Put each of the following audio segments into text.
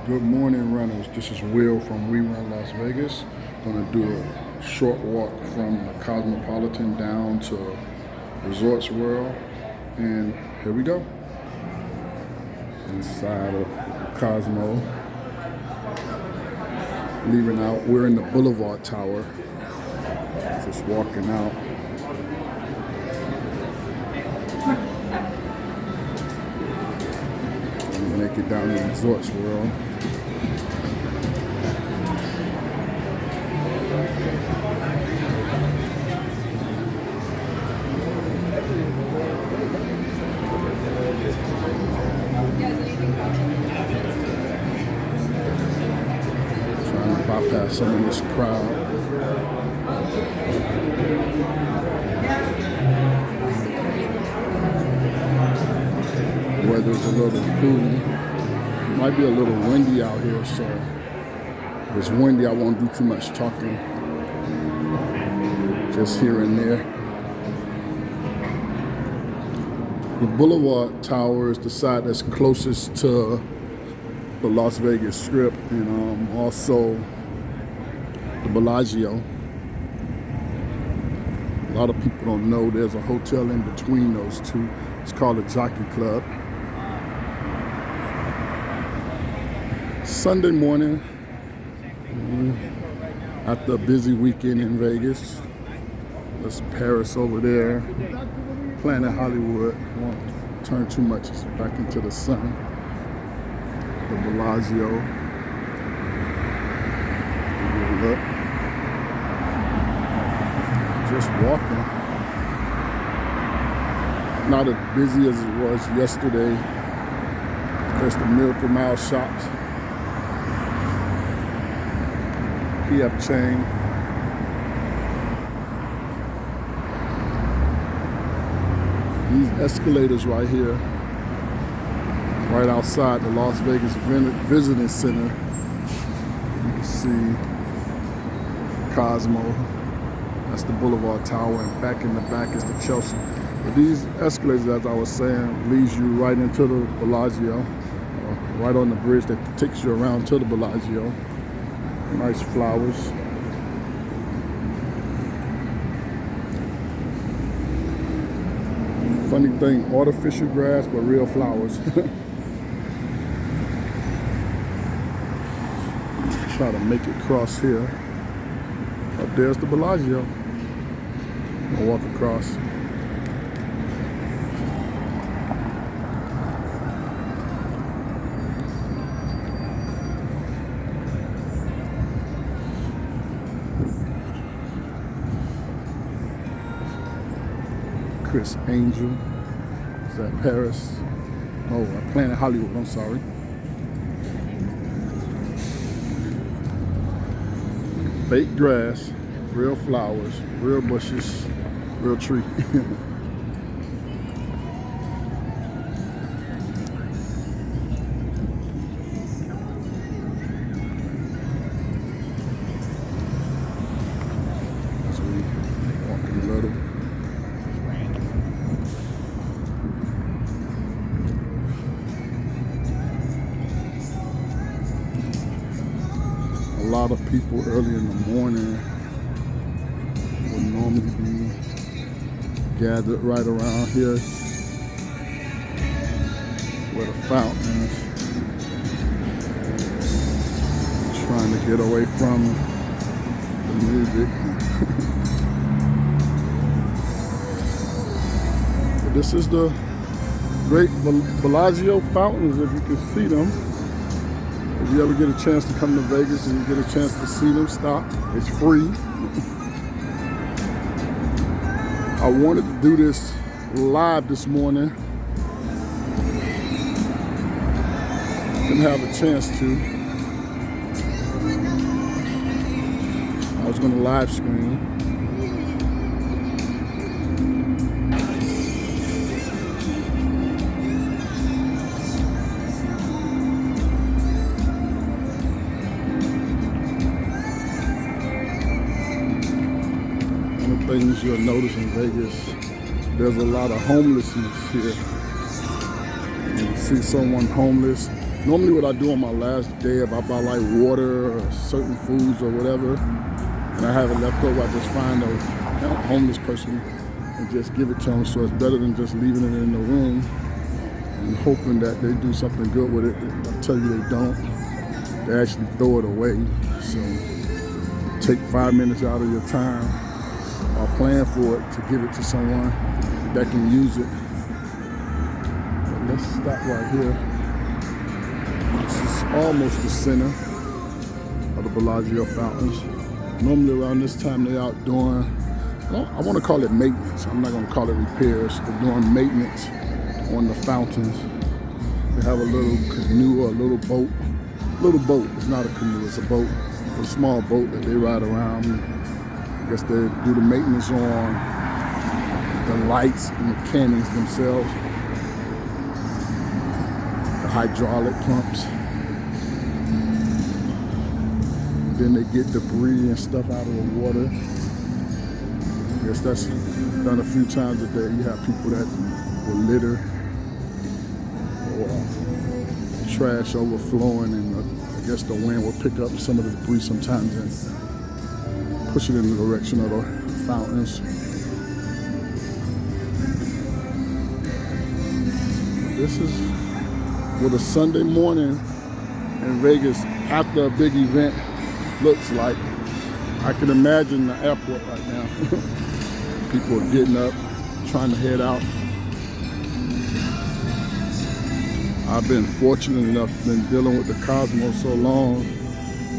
Good morning, runners. This is Will from We Run Las Vegas. Gonna do a short walk from the Cosmopolitan down to Resorts World, and here we go. Inside of Cosmo, leaving out. We're in the Boulevard Tower. Just walking out. Make it down to Resorts World. Trying to bypass some of this crowd. Weather's a little cool. Might be a little windy out here, so if it's windy, I won't do too much talking. Just here and there. The Boulevard Tower is the side that's closest to the Las Vegas Strip, and also the Bellagio. A lot of people don't know there's a hotel in between those two. It's called the Jockey Club. Sunday morning, after a busy weekend in Vegas. There's Paris over there, Planet Hollywood. I won't turn too much back into the sun. The Bellagio. Look. Just walking. Not as busy as it was yesterday. There's the Miracle Mile shops. PF Chain. These escalators right here, right outside the Las Vegas Visiting Center. You can see Cosmo. That's the Boulevard Tower, and back in the back is the Chelsea. But these escalators, as I was saying, leads you right into the Bellagio, right on the bridge that takes you around to the Bellagio. Nice flowers. Funny thing, artificial grass, but real flowers. Try to make it cross here. Up there's the Bellagio. I'll walk across. Chris Angel is at Paris. Oh, Planet Hollywood, I'm sorry. Fake grass, real flowers, real bushes, real tree. As we walk in a little. A lot of people early in the morning would normally be gathered right around here where the fountain is. Trying to get away from the music. But this is the great Bellagio fountains, if you can see them. If you ever get a chance to come to Vegas and you get a chance to see them, stop. It's free. I wanted to do this live this morning. Didn't have a chance to. I was going to live stream. Things you'll notice in Vegas, there's a lot of homelessness here. When you see someone homeless, Normally what I do on my last day, if I buy like water or certain foods or whatever, and I have it left over, I just find a homeless person and just give it to them. So it's better than just leaving it in the room and hoping that they do something good with it. I tell you they don't. They actually throw it away. So take 5 minutes out of your time or plan for it to give it to someone that can use it. But let's stop right here. This is almost the center of the Bellagio fountains. Normally around this time they're out doing, I want to call it maintenance. I'm not going to call it repairs. They're doing maintenance on the fountains. They have a little canoe or a little boat. Little boat, it's not a canoe, it's a boat. A small boat that they ride around. I guess they do the maintenance on the lights and the cannons themselves. The hydraulic pumps. Then they get debris and stuff out of the water. I guess that's done a few times a day. You have people that will litter or trash overflowing, and I guess the wind will pick up some of the debris sometimes and push it in the direction of the fountains. This is what a Sunday morning in Vegas after a big event looks like. I can imagine the airport right now. People are getting up, trying to head out. I've been fortunate enough, been dealing with the Cosmo so long,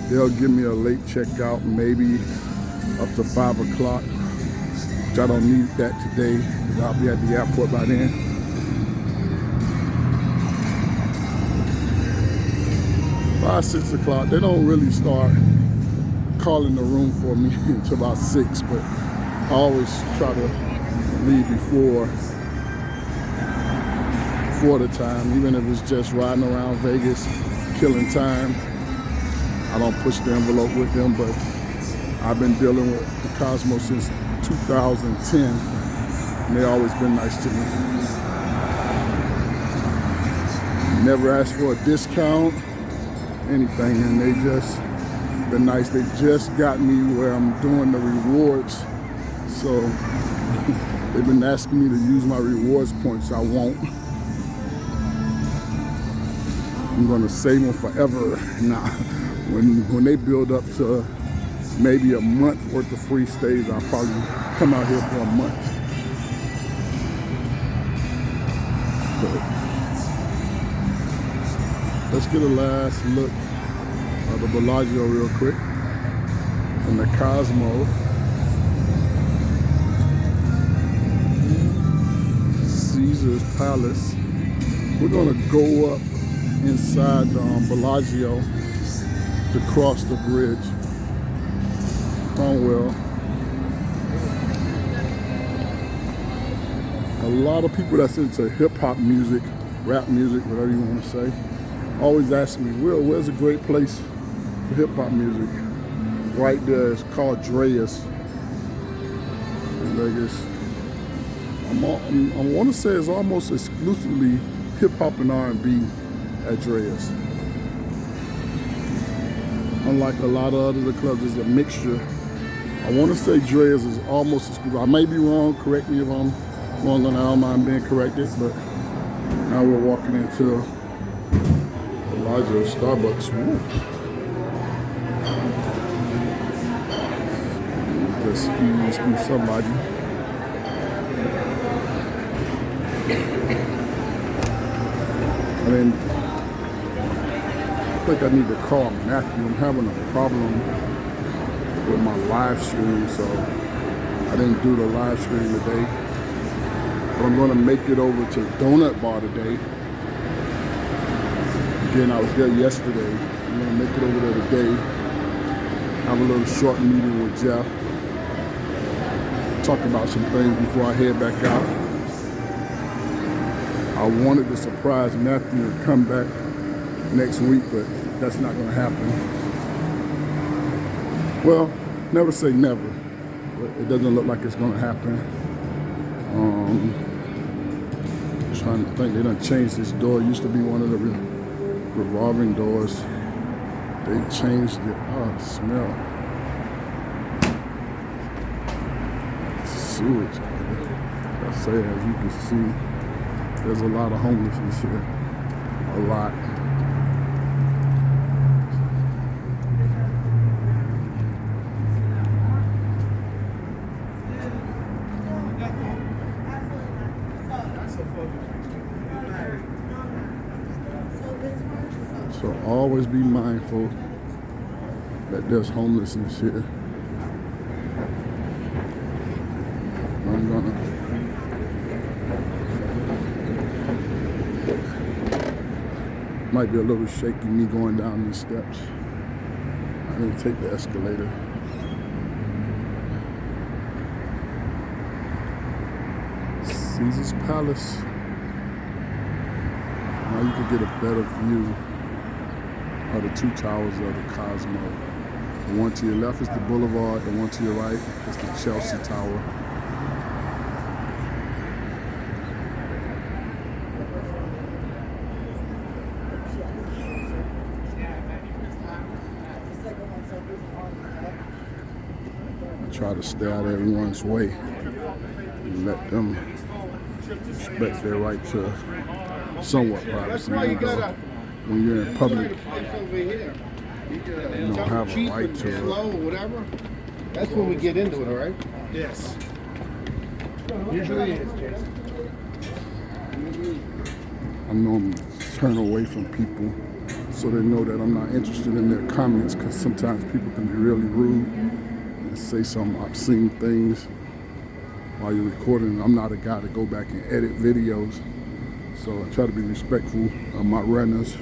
they'll give me a late checkout, maybe up to 5 o'clock, which I don't need that today because I'll be at the airport by then. 5, 6 o'clock, they don't really start calling the room for me until about 6, but I always try to leave before the time, even if it's just riding around Vegas, killing time. I don't push the envelope with them, but I've been dealing with the Cosmo since 2010, and they've always been nice to me. Never asked for a discount, anything, and they just been nice. They just got me where I'm doing the rewards, so they've been asking me to use my rewards points. I won't. I'm gonna save them forever now. When they build up to maybe a month worth of free stays, I'll probably come out here for a month. But let's get a last look at the Bellagio real quick and the Cosmo. Caesar's Palace. We're gonna go up inside Bellagio to cross the bridge. Cromwell. A lot of people that's into hip-hop music, rap music, whatever you want to say, always ask me, Will, where's a great place for hip-hop music? Right there, it's called Dreas in Vegas. I want to say it's almost exclusively hip-hop and R&B at Dreas. Unlike a lot of other clubs, there's a mixture. I want to say Dreas is almost exclusive. I may be wrong, correct me if I'm wrong, and I don't mind being corrected, but now we're walking into Bellagio Starbucks. Woo. Just squeeze through somebody. I think I need to call Matthew. I'm having a problem with my live stream, so I didn't do the live stream today. But I'm going to make it over to Donut Bar today. Again, I was there yesterday. I'm going to make it over there today. Have a little short meeting with Jeff. Talk about some things before I head back out. I wanted to surprise Matthew and come back next week, but that's not going to happen. Well, never say never, but it doesn't look like it's going to happen. Trying to think, they done changed this door. It used to be one of the revolving doors. They changed it. Oh, the smell. Sewage. I say, as you can see, there's a lot of homelessness here. A lot. So always be mindful that there's homelessness here. I'm gonna might be a little shaky me going down these steps. I need to take the escalator. Caesar's Palace. Now you can get a better view of the two towers of the Cosmo. The one to your left is the Boulevard, the one to your right is the Chelsea Tower. I try to stay out of everyone's way and let them respect their right to somewhat privacy. When you're in public, you don't have a right to it. Slow or whatever. That's when we get into it, all right? Yes. Usually is, Jason. I normally turn away from people so they know that I'm not interested in their comments, because sometimes people can be really rude and say some obscene things while you're recording. I'm not a guy to go back and edit videos, so I try to be respectful of my runners.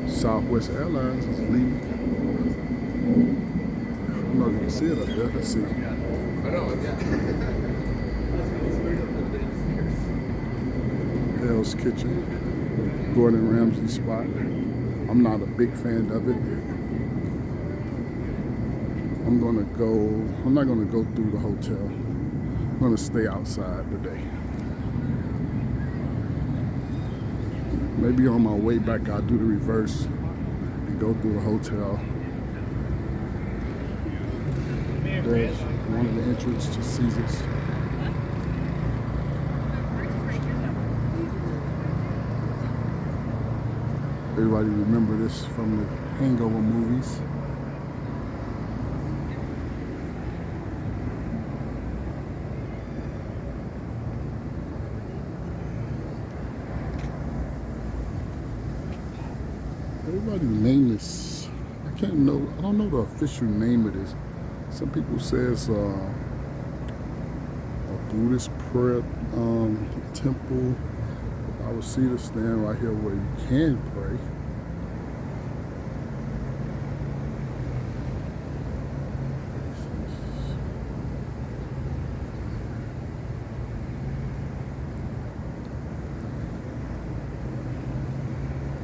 Southwest Airlines is leaving. I don't know if you can see it up there. Let's see. Hell's Kitchen, Gordon Ramsay spot. I'm not a big fan of it. I'm not gonna go through the hotel. I'm gonna stay outside today. Maybe on my way back I'll do the reverse and go through the hotel. There's one of the entrances to Caesars. Everybody remember this from the Hangover movies. Everybody name this. I don't know the official name of this. Some people say it's a Buddhist prayer temple. I would see the stand right here where you can pray.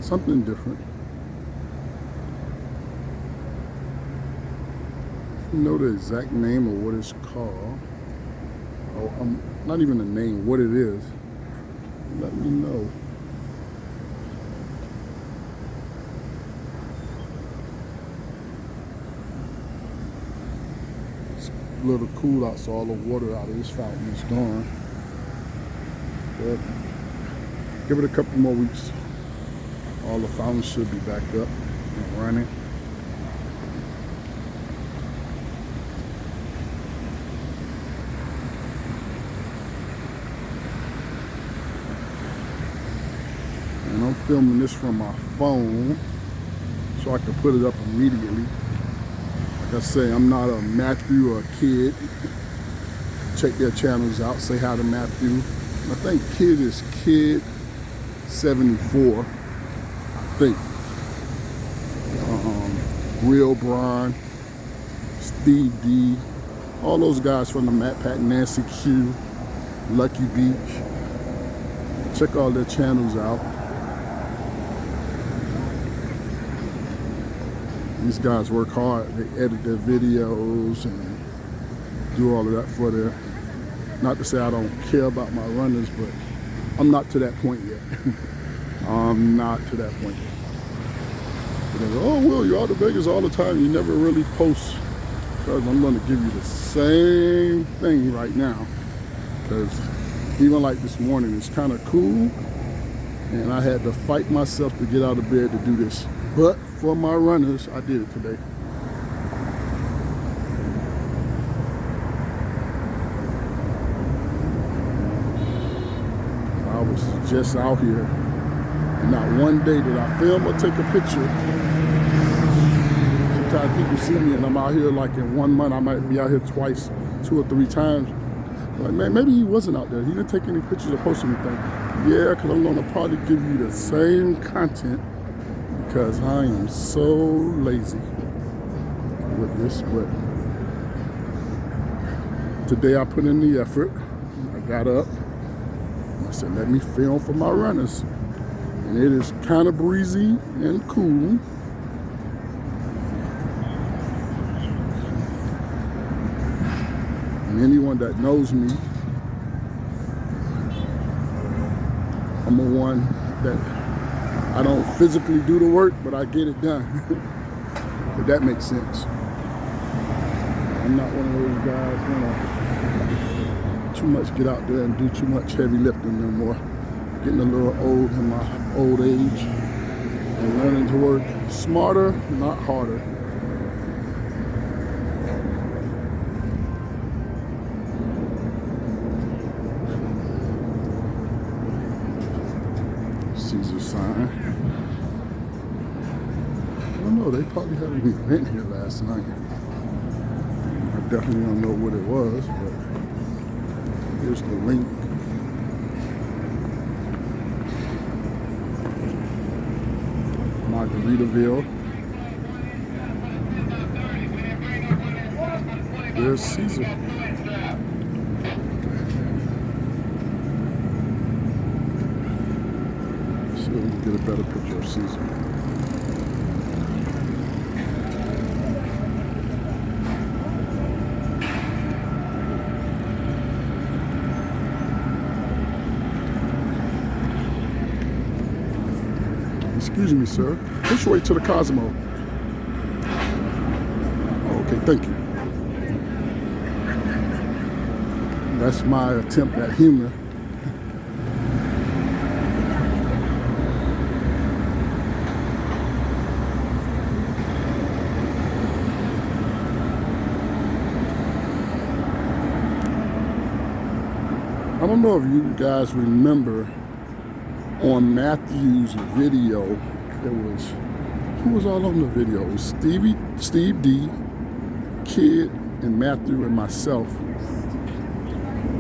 Something different. You know the exact name of what it's called. Oh, not even the name, what it is. Let me know. It's a little cool out, so all the water out of this fountain is gone. But give it a couple more weeks. All the fountains should be back up and running. And I'm filming this from my phone so I can put it up immediately. Like I say, I'm not a Matthew or a Kid. Check their channels out. Say hi to Matthew. I think Kid is Kid 74. I think. Real Brian, Steve D, all those guys from the Matt Pack, Nancy Q, Lucky Beach. Check all their channels out. These guys work hard. They edit their videos and do all of that for their, not to say I don't care about my runners, but I'm not to that point yet. I'm not to that point. But they go, oh, Will, you're out of Vegas all the time. You never really post. Because I'm going to give you the same thing right now. Because even like this morning, it's kind of cool. And I had to fight myself to get out of bed to do this. But for my runners, I did it today. I was just out here. And not one day did I film or take a picture. Sometimes people see me and I'm out here like in 1 month. I might be out here twice, 2 or 3 times. Like, man, maybe he wasn't out there. He didn't take any pictures or post anything. Yeah, because I'm going to probably give you the same content because I am so lazy with this. But today I put in the effort. I got up. I said, let me film for my runners. And it is kind of breezy and cool. And anyone that knows me, I'm the one that I don't physically do the work, but I get it done. If that makes sense. I'm not one of those guys, too much get out there and do too much heavy lifting no more. Getting a little old in my old age and learning to work smarter, not harder. Caesar sign. I don't know, they probably had an event here last night. I definitely don't know what it was, but here's the link. Margaritaville. There's Caesar. See if we can get a better picture of Caesar. Excuse me, sir. Which way to the Cosmo? Okay, thank you. That's my attempt at humor. I don't know if you guys remember on Matthew's video, it was, who was all on the video? It was Steve D, Kid, and Matthew and myself.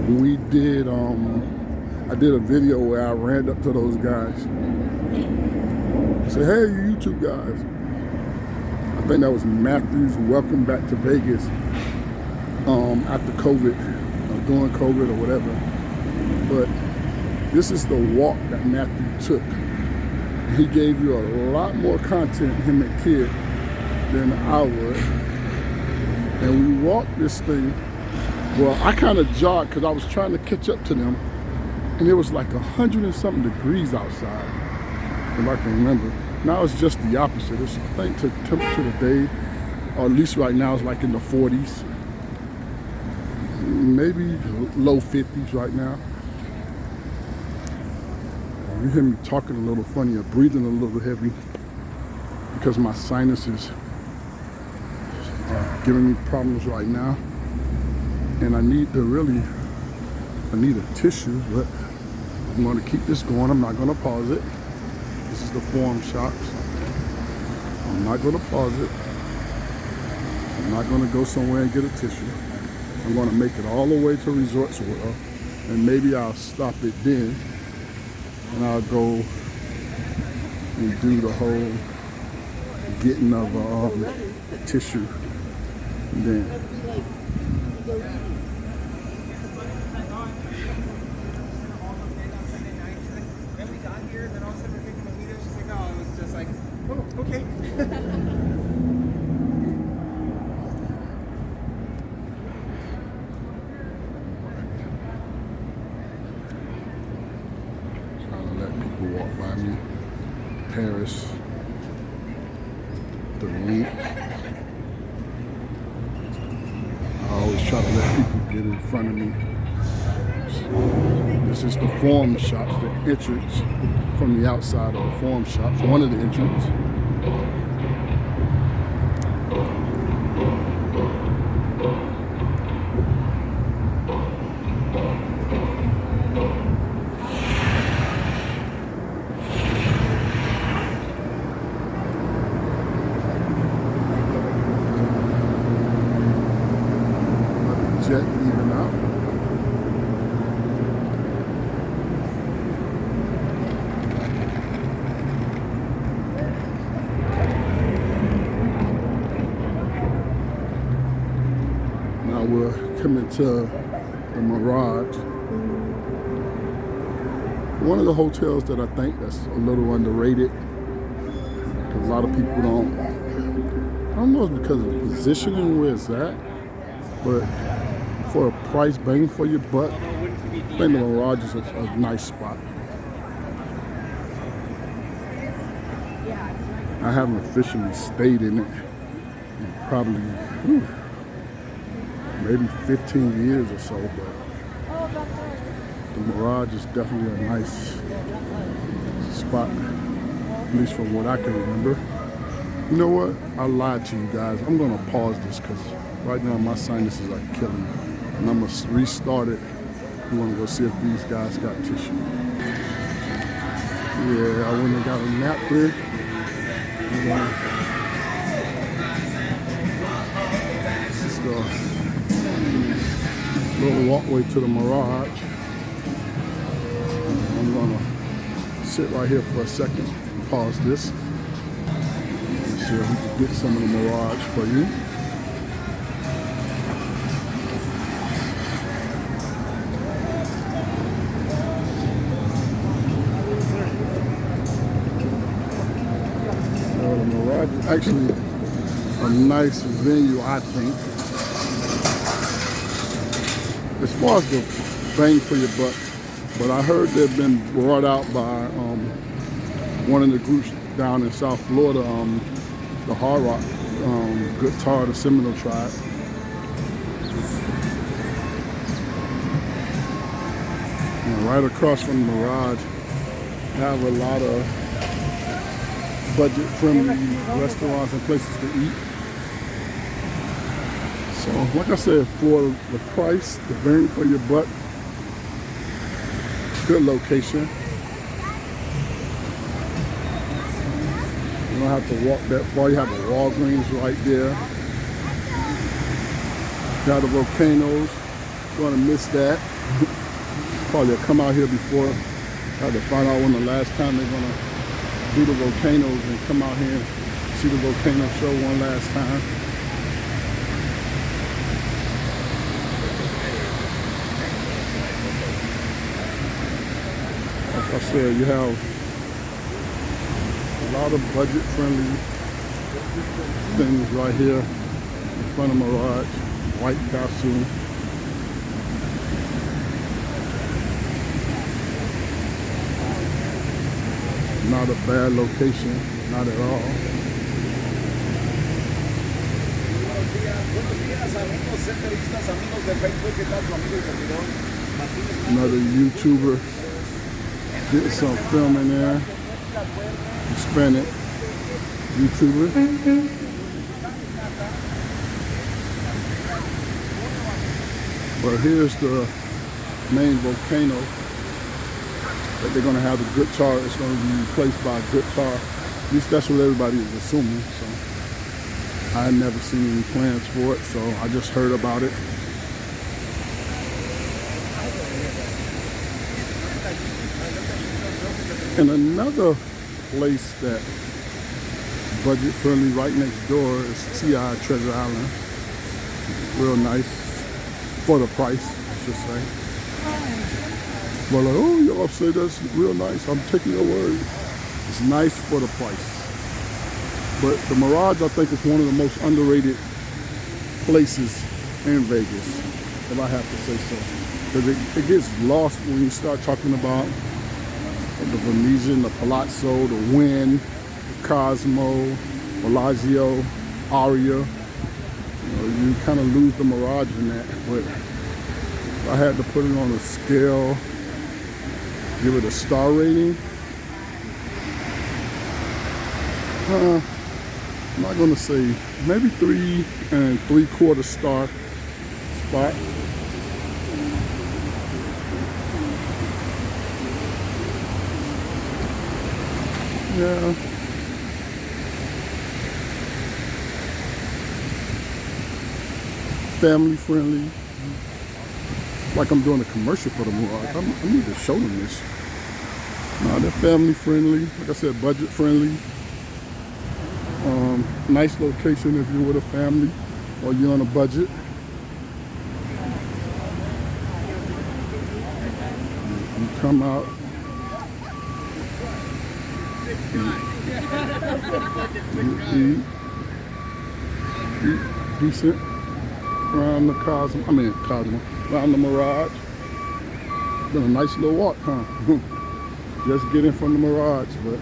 We did, I did a video where I ran up to those guys. I said, hey, you YouTube guys. I think that was Matthew's Welcome Back to Vegas after COVID, or during COVID or whatever. But this is the walk that Matthew took. He gave you a lot more content, him and Kid, than I would. And we walked this thing. Well, I kind of jogged because I was trying to catch up to them. And it was like 100 and something degrees outside, if I can remember. Now it's just the opposite. It's, I think, the temperature today, or at least right now, is like in the 40s. Maybe low 50s right now. You hear me talking a little funny or breathing a little heavy because my sinuses are giving me problems right now. And I need a tissue, but I'm going to keep this going. I'm not going to pause it. This is the Forum Shops. I'm not going to pause it. I'm not going to go somewhere and get a tissue. I'm going to make it all the way to Resorts World, and maybe I'll stop it then. And I'll go and do the whole getting of tissue then. Then we got here, then all of a sudden we're taking a video. She's like, oh, it was just like, oh, okay. Trying to let people walk by me. Paris. The link. I always try to let people get in front of me. This is the Forum Shops, the entrance from the outside of the Forum Shops, one of the entrances. Jet leaving out. Now we're coming to the Mirage. One of the hotels that I think that's a little underrated. A lot of people don't. I don't know if it's because of positioning where it's at, but for a price bang for your buck, I think the Mirage is a nice spot. I haven't officially stayed in it in probably maybe 15 years or so, but the Mirage is definitely a nice spot, at least from what I can remember. You know what? I lied to you guys. I'm gonna pause this because right now my sinuses are killing me. And I'm gonna restart it. I'm gonna go see if these guys got tissue. Yeah, I went and got a nap there. This is the little walkway to the Mirage. I'm gonna sit right here for a second, pause this. See if we can get some of the Mirage for you. Actually a nice venue, I think. As far as the bang for your buck, but I heard they've been brought out by one of the groups down in South Florida, the Hard Rock Guitar, the Seminole Tribe. And right across from the Mirage, have a lot of budget-friendly restaurants and places to eat. So, like I said, for the price, the bang for your buck, good location. You don't have to walk that far. You have a Walgreens right there. Got the volcanoes. Gonna miss that. Probably come out here before. Got to find out when the last time they're gonna do the volcanoes and come out here and see the volcano show one last time. Like I said, you have a lot of budget-friendly things right here in front of Mirage. White costume. Not a bad location, not at all. Another YouTuber getting some film in there. Hispanic YouTuber. But here's the main volcano that they're gonna have the guitar. It's gonna be replaced by a guitar. At least that's what everybody is assuming. So I had never seen any plans for it, so I just heard about it. And another place that budget friendly right next door is T.I. Treasure Island. Real nice for the price, I should say. But like, oh, y'all say that's real nice. I'm taking your word. It's nice for the price. But the Mirage, I think, is one of the most underrated places in Vegas, if I have to say so. Because it gets lost when you start talking about The Venetian, the Palazzo, the Wynn, the Cosmo, Bellagio, Aria. You kind of lose the Mirage in that, but if I had to put it on a scale, give it a star rating, I'm not gonna say, maybe 3 3/4 star spot. Yeah. Family friendly. Like I'm doing a commercial for the Mirage. I need to show them this. No, they're family friendly. Like I said, budget friendly. Nice location if you're with a family or you're on a budget. You come out. You eat decent around the Cosmo. Around the Mirage. Been a nice little walk, huh? Just getting from the Mirage, but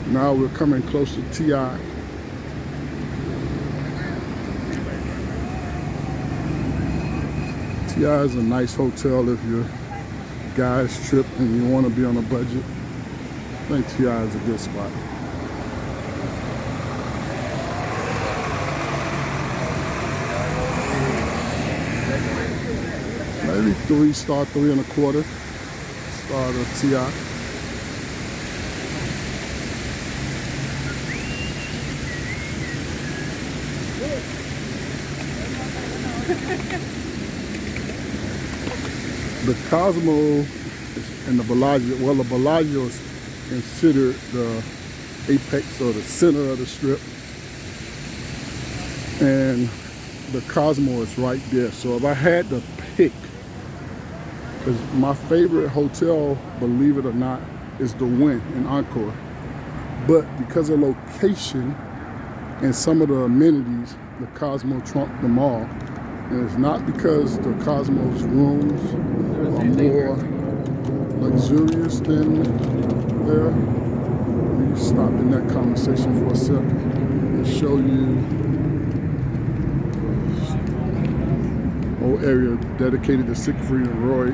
now we're coming close to TI. TI is a nice hotel if you're guys trip and you want to be on a budget. I think TI is a good spot. Maybe 3 star, 3 1/4 star to TI. The Cosmo and the Bellagio, well, the Bellagio is considered the apex or the center of the strip, and the Cosmo is right there. So if I had to pick, because my favorite hotel, believe it or not, is the Wynn in Encore, but because of location and some of the amenities, the Cosmo trumped them all. And it's not because the Cosmo's rooms are more luxurious than there. Let me stop in that conversation for a second and show you the whole area dedicated to Siegfried and Roy.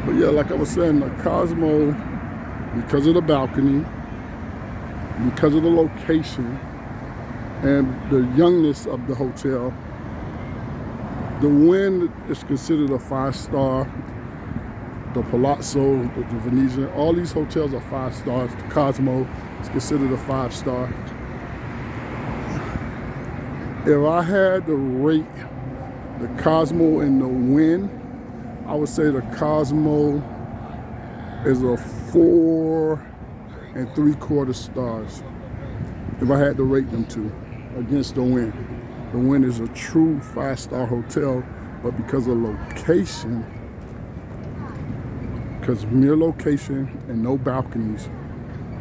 But yeah, like I was saying, the Cosmo, because of the balcony, because of the location, and the youngness of the hotel, the Wynn is considered a 5-star. The Palazzo, the Venetian, all these hotels are 5 stars. The Cosmo is considered a 5-star. If I had to rate the Cosmo and the Wynn, I would say the Cosmo is a 4 3/4 stars. If I had to rate them two against the Wynn. The Wynn is a true 5-star hotel, but because of location, because mere location and no balconies,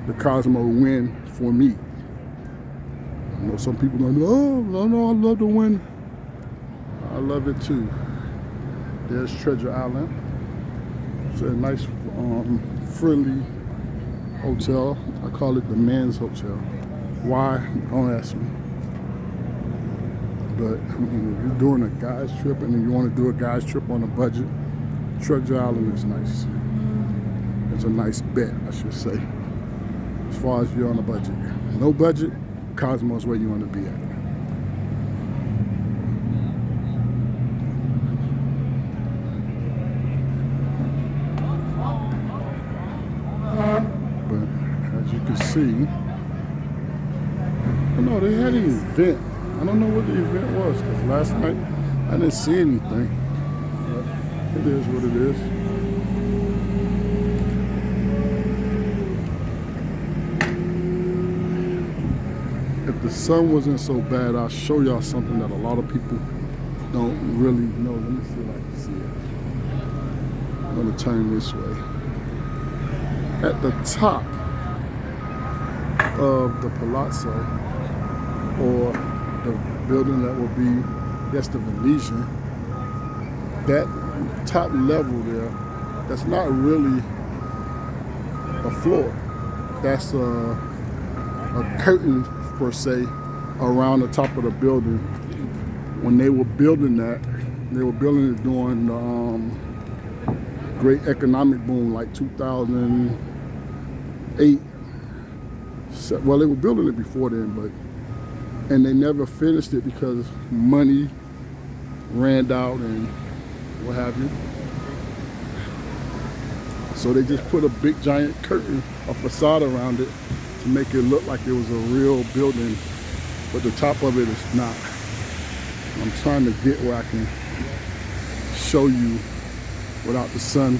the Cosmo Wynn for me. I know some people go, oh, no, I love the Wynn. I love it too. There's Treasure Island. It's a nice, friendly hotel. I call it the man's hotel. Why? Don't ask me. But if you're doing a guy's trip and you want to do a guy's trip on a budget, Treasure Island is nice. It's a nice bet, I should say, as far as you're on a budget. No budget, Cosmo is where you want to be at. But as you can see, oh no, they had an event. I don't know what the event was, because last night I didn't see anything. But it is what it is. If the sun wasn't so bad, I'll show y'all something that a lot of people don't really know. Let me see if I can see it. I'm going to turn this way. At the top of the Palazzo, or the building that will be, that's the Venetian, that top level there, that's not really a floor. That's a curtain per se around the top of the building. When they were building that, they were building it during the great economic boom, like 2008. Well, they were building it before then, and they never finished it because money ran out and what have you. So they just put a big giant curtain, a facade around it to make it look like it was a real building, but the top of it is not. I'm trying to get where I can show you without the sun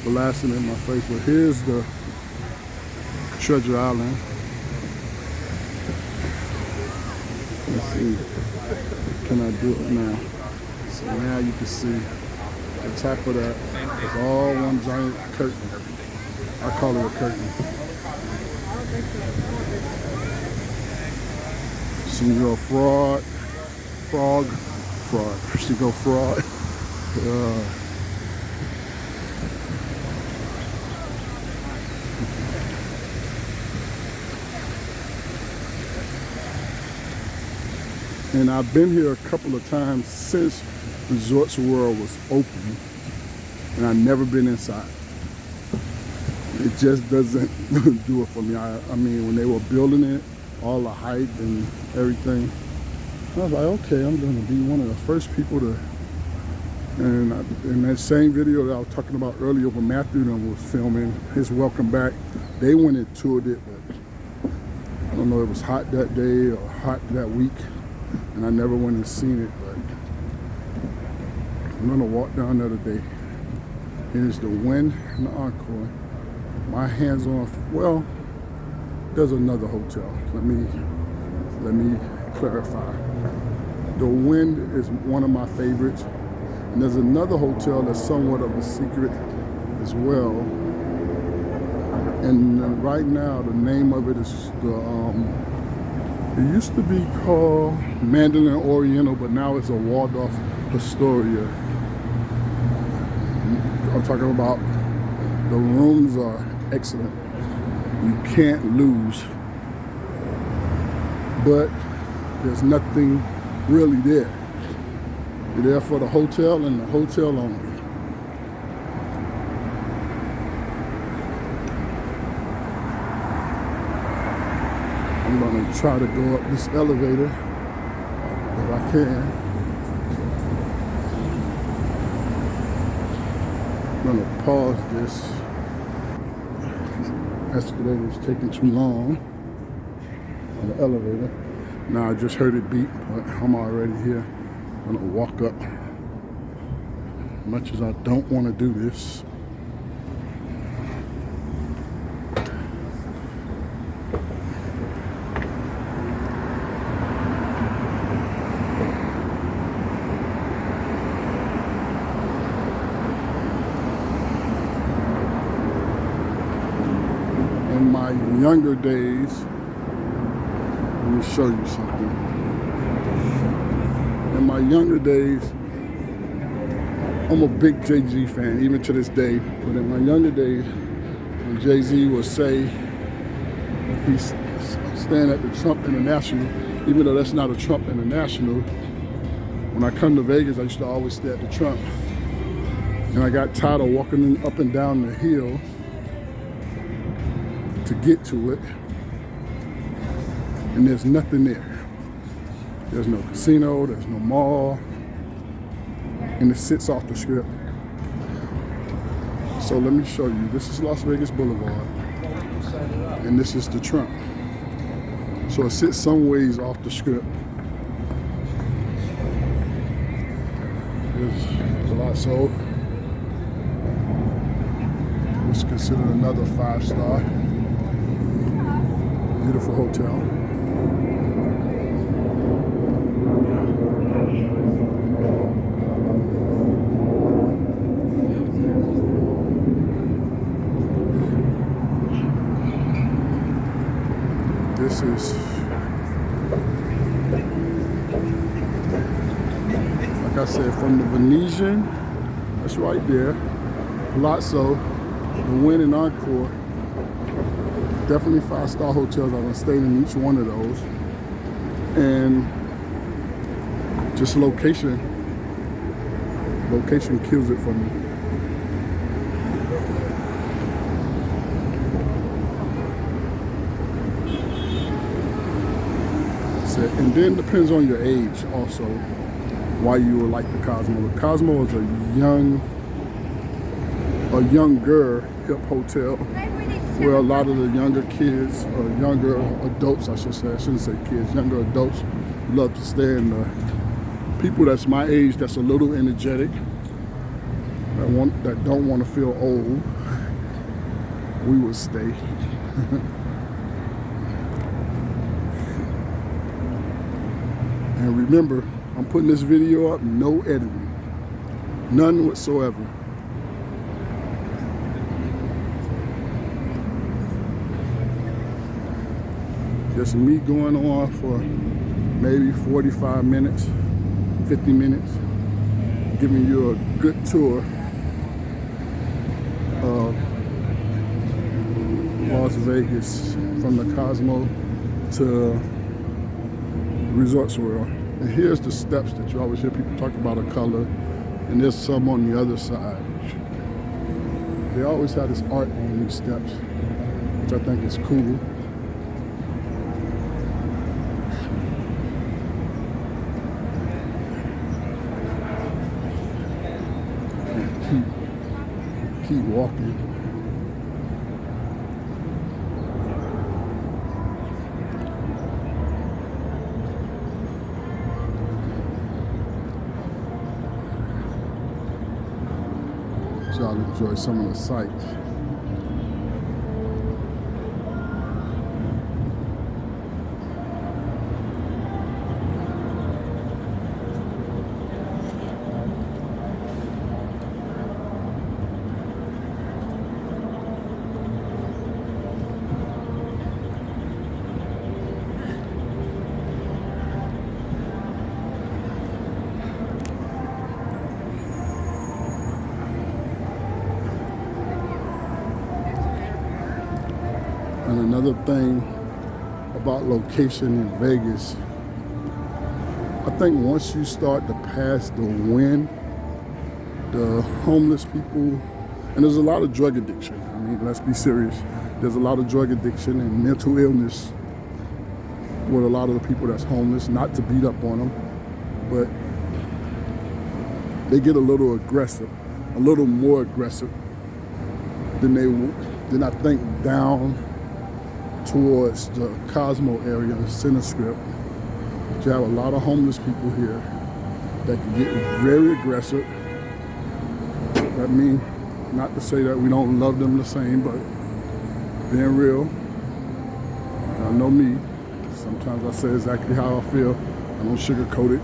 blasting in my face. But here's the Treasure Island. Let's see, can I do it now? So now you can see the top of that is all one giant curtain. I call it a curtain. So you go fraud. She go fraud. And I've been here a couple of times since Resorts World was open, and I've never been inside. It just doesn't do it for me. I mean, when they were building it, all the hype and everything, I was like, okay, I'm going to be one of the first people to. And in that same video that I was talking about earlier when Matthew was filming his Welcome Back, they went and toured it, but I don't know if it was hot that day or hot that week, and I never went and seen it, but I'm going to walk down there today. It is the Wind and the Encore. My hands on, well, there's another hotel. Let me clarify. The Wind is one of my favorites, and there's another hotel that's somewhat of a secret as well. And right now, the name of it is it used to be called Mandalay Oriental, but now it's a Waldorf Astoria. I'm talking about the rooms are excellent. You can't lose. But there's nothing really there. You're there for the hotel and the hotel only. I'm gonna try to go up this elevator if I can. I'm gonna pause this. Escalator is taking too long on the elevator. Now I just heard it beep, but I'm already here. I'm gonna walk up. Much as I don't want to do this. In my younger days, let me show you something. In my younger days, I'm a big Jay-Z fan, even to this day. But in my younger days, when Jay-Z would say he's staying at the Trump International, even though that's not a Trump International, when I come to Vegas, I used to always stay at the Trump. And I got tired of walking up and down the hill to get to it. And there's nothing there. There's no casino, there's no mall, and it sits off the strip. So let me show you. This is Las Vegas Boulevard, and this is the Trump. So it sits some ways off the strip. There's Bellagio, which is considered another 5-star. Beautiful hotel. This is, like I said, from the Venetian, that's right there, Palazzo, the Wind and Encore, definitely 5-star hotels. I've stayed in each one of those. And just location kills it for me. And then depends on your age also why you would like the Cosmo. The Cosmo is a younger hip hotel where a lot of the younger kids, or younger adults I should say, I shouldn't say kids, younger adults love to stay in. The people that's my age, that's a little energetic, that don't want to feel old, we would stay. And remember, I'm putting this video up, no editing, none whatsoever. Just me going on for maybe 45 minutes, 50 minutes, giving you a good tour of Las Vegas from the Cosmo to Resorts World. And here's the steps that you always hear people talk about, a color, and there's some on the other side. They always have this art on these steps, which I think is cool. And keep walking. Y'all enjoy some of the sights. And another thing about location in Vegas, I think once you start to pass the Wynn, the homeless people, and there's a lot of drug addiction. I mean, let's be serious. There's a lot of drug addiction and mental illness with a lot of the people that's homeless, not to beat up on them, but they get a little aggressive, a little more aggressive than I think down towards the Cosmo area, the center strip. But you have a lot of homeless people here that can get very aggressive. I mean, not to say that we don't love them the same, but being real, I know me. Sometimes I say exactly how I feel. I don't sugarcoat it.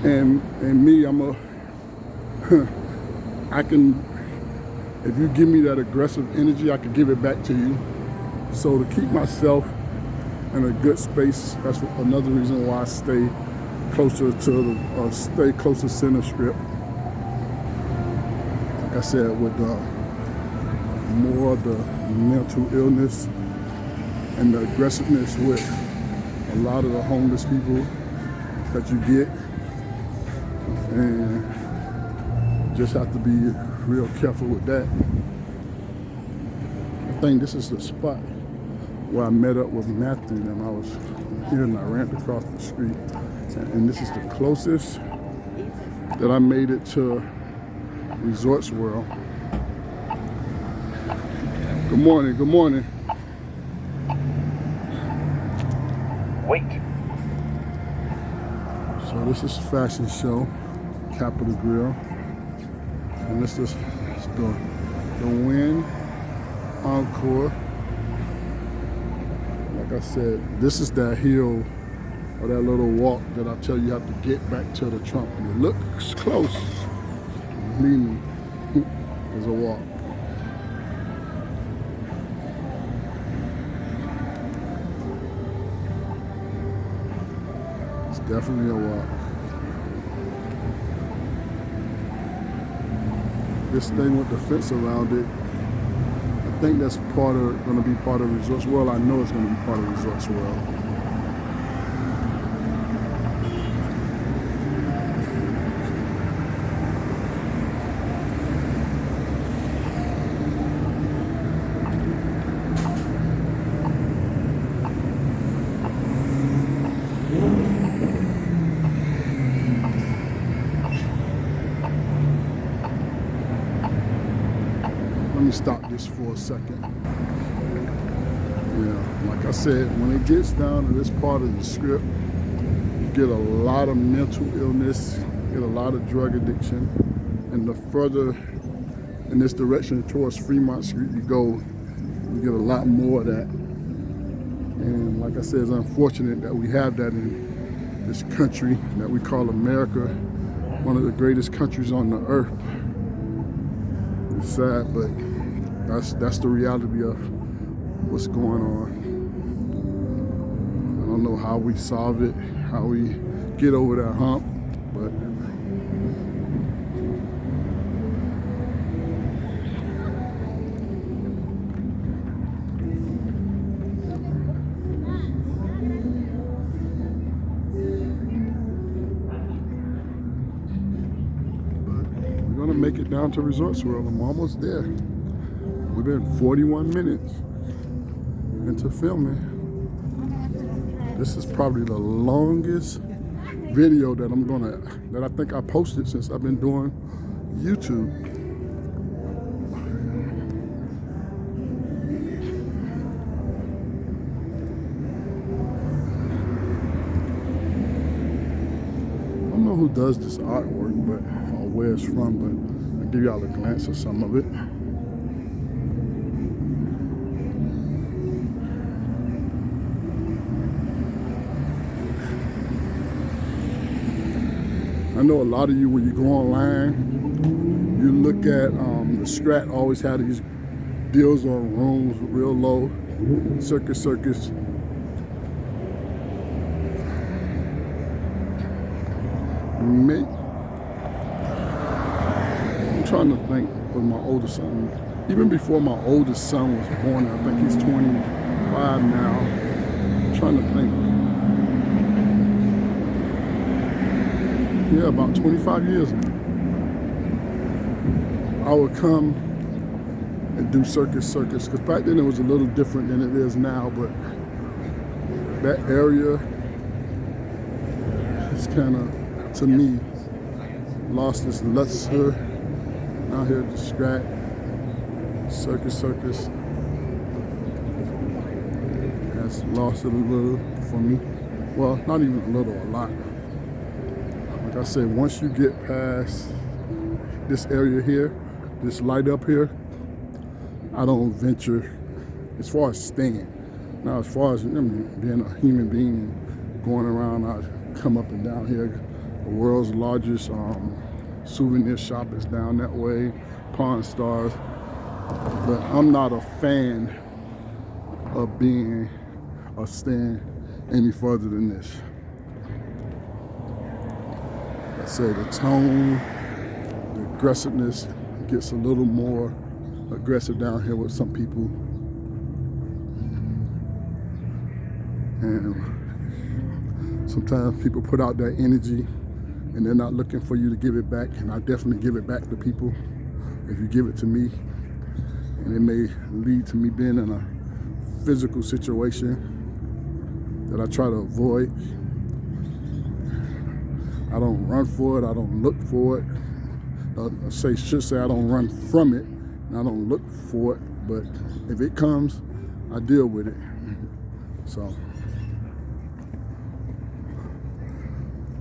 And me, I can, if you give me that aggressive energy, I can give it back to you. So to keep myself in a good space, that's another reason why I stay closer to center strip. Like I said, with more of the mental illness and the aggressiveness with a lot of the homeless people that you get, and just have to be real careful with that. I think this is the spot where I met up with Matthew, and I was here and I ran across the street. And this is the closest that I made it to Resorts World. Good morning, good morning. Wait. So this is fashion show, Capitol Grill. And this is the Wynn Encore. Like I said, this is that hill or that little walk that I tell you have to get back to the Trump. And it looks close, meaning there's a walk. It's definitely a walk. This thing with the fence around it, I think that's going to be part of Resorts World. I know it's going to be part of Resorts World. Let me stop this for a second. Yeah, like I said, when it gets down to this part of the strip, you get a lot of mental illness, you get a lot of drug addiction, and the further in this direction towards Fremont Street you go, you get a lot more of that. And like I said, it's unfortunate that we have that in this country that we call America, one of the greatest countries on the earth. It's sad, but that's the reality of what's going on. I don't know how we solve it, how we get over that hump, but we're gonna make it down to Resorts World. I'm almost there. We've been 41 minutes into filming. This is probably the longest video that I think I posted since I've been doing YouTube. I don't know who does this artwork, or where it's from, but I'll give y'all a glance of some of it. I know a lot of you, when you go online, you look at the Strat always had these deals on rooms real low. Circus. I'm trying to think with my oldest son. Even before my oldest son was born, I think he's 25 now. I'm trying to think. Yeah, about 25 years now. I would come and do circus, because back then it was a little different than it is now, but that area is kind of, to me, lost its luster. Out here at the Strat, circus has lost it a little for me. Well, not even a little, a lot. Like I said, once you get past this area here, this light up here, I don't venture as far as staying. Now, as far as being a human being and going around, I come up and down here. The world's largest souvenir shop is down that way, Pawn Stars. But I'm not a fan of being or staying any further than this. I say the tone, the aggressiveness gets a little more aggressive down here with some people. And sometimes people put out that energy and they're not looking for you to give it back. And I definitely give it back to people if you give it to me. And it may lead to me being in a physical situation that I try to avoid. I don't run for it, I don't look for it. I should say I don't run from it, and I don't look for it, but if it comes, I deal with it. So,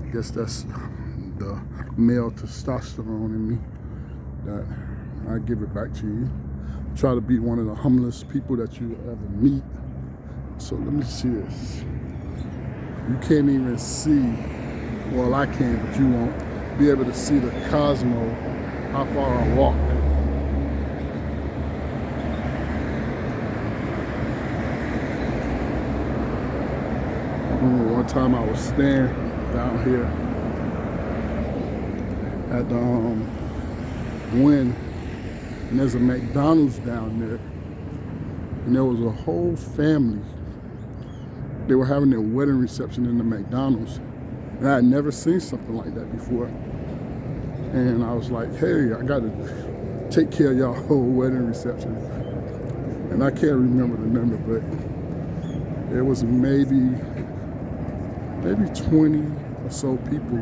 I guess that's the male testosterone in me, that I give it back to you. Try to be one of the humblest people that you ever meet. So let me see this. You can't even see, well I can, but you won't be able to see the Cosmo, how far I walked. I remember one time I was staying down here at the Wynn, and there's a McDonald's down there. and there was a whole family. They were having their wedding reception in the McDonald's, and I had never seen something like that before. And I was like, hey, I got to take care of y'all whole wedding reception. And I can't remember the number, but it was maybe 20 or so people.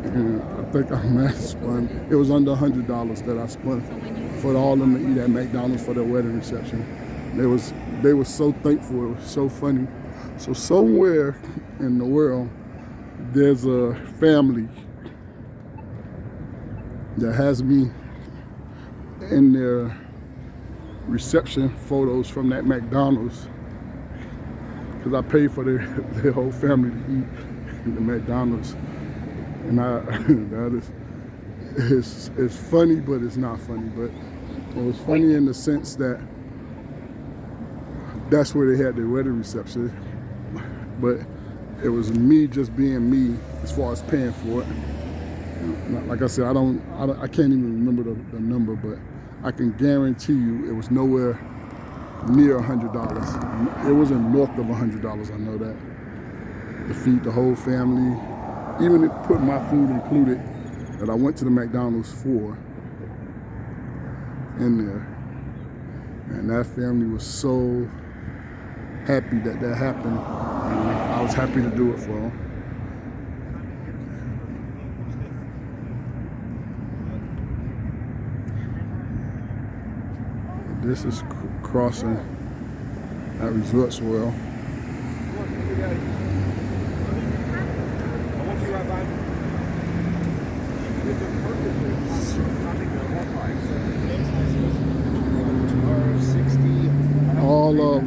And I think I might have spun, it was under $100 that I spun for all of them to eat at McDonald's for their wedding reception. They were so thankful. It was so funny. So somewhere in the world, there's a family that has me in their reception photos from that McDonald's, because I paid for their whole family to eat in the McDonald's. And it's funny, but it's not funny. But it was funny in the sense that that's where they had their wedding reception. But it was me just being me as far as paying for it. Like I said, I can't even remember the number, but I can guarantee you it was nowhere near $100. It wasn't north of $100, I know that. To feed the whole family, even to put my food included that I went to the McDonald's for in there. And that family was so happy that happened. And I was happy to do it for them. This is crossing at Resorts World. All of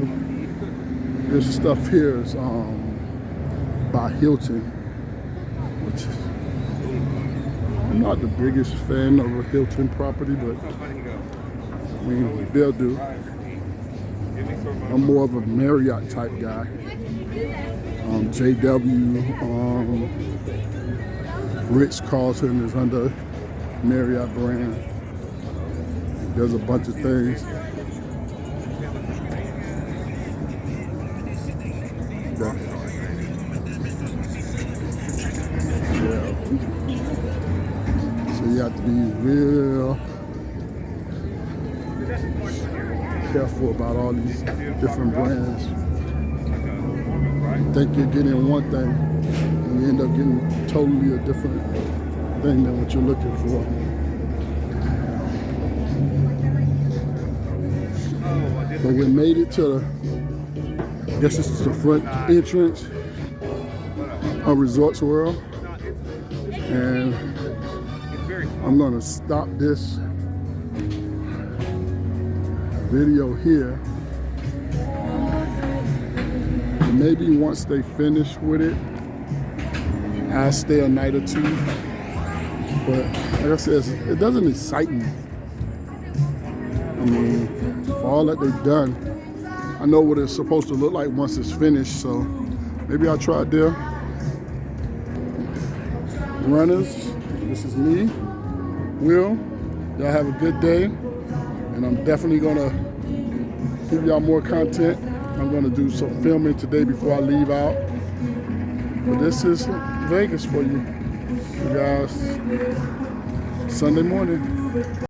this stuff here is by Hilton, which is, I'm not the biggest fan of a Hilton property, but I mean, they'll do. I'm more of a Marriott type guy. JW, Ritz-Carlton is under Marriott brand. There's a bunch of things that, yeah. So you have to be real careful about all these different brands. You think you're getting one thing, and you end up getting totally a different thing than what you're looking for. But we made it to the, I guess this is the front entrance of Resorts World. And I'm gonna stop this video here. And maybe once they finish with it, I'll stay a night or two. But like I said, it doesn't excite me. I mean, for all that they've done, I know what it's supposed to look like once it's finished, so maybe I'll try it there. Runners, this is me, Will. Y'all have a good day, and I'm definitely gonna give y'all more content. I'm gonna do some filming today before I leave out. But this is Vegas for you guys, Sunday morning.